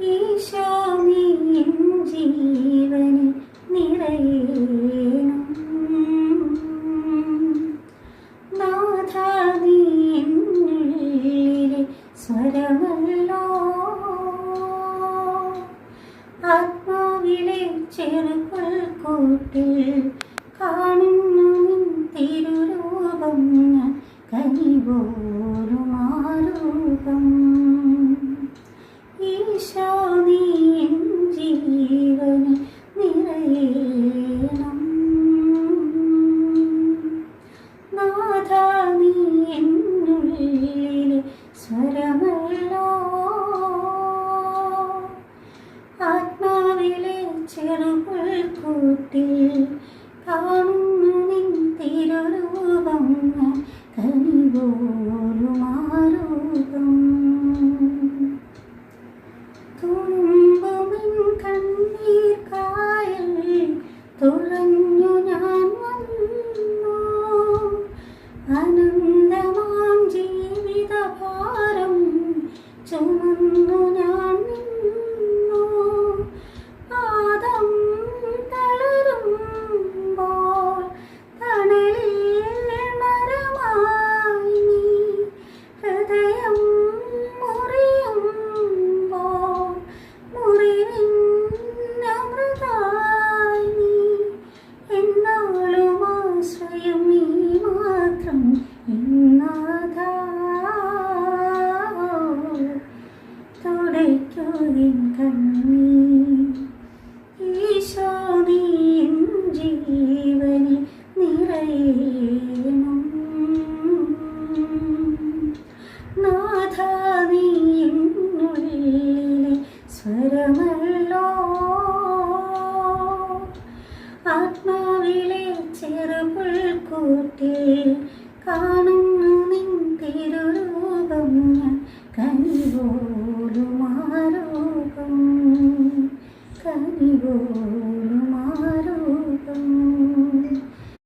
ഈശോ നീ എൻ ജീവനിൽ നിറയണം. നാഥാ നീ എന്നുള്ളിലെ സ്വരമല്ലോ. ആത്മാവിലെ ചെറുപുൽക്കൂട്ടിൽ കാണുന്നു നിൻ തിരുരൂപം. ഞാൻ കനിപോലും ആരൂപം. ഈശോ നീ എൻ ജീവനിൽ നിറയണം. നാഥാ നീ എന്നുള്ളിലെ സ്വരമല്ലോ. ആത്മാവിലെ ചെറുപുൽക്കൂട്ടിൽ കാണുന്നു നിൻ തിരുരൂപം. കനിപോലും ആരൂപം. തുളുമ്പുമിൻ കണ്ണീർ കായൽ തുഴഞ്ഞു ഞാൻ വന്നു. അനന്തമാം ജീവിതഭാരം ചുമന്നു ഞാൻ നിന്നു. പാദം തളരുമ്പോൾ തണലിൽ മരമായി നീ. ഹൃദയം മുറിയുമ്പോൾ മുറിവിൻ അമൃതായി നീ. എന്നാളും ആശ്രയം നീ മാത്രം എന്നാഥാ. തുടയ്ക്കുവിൻ കണ്ണീർ. ഈശോ നീ എൻ ജീവനിൽ നിറയണം. നാഥാ നീ എന്നുള്ളിലെ സ്വരമല്ലോ. ആത്മാവിലെ ചെറുപുൽക്കൂട്ടിൽ കാണുന്നു നിൻ തിരുരൂപം. ഞാൻ കനിപോലും ആരൂപം. കനിപോലും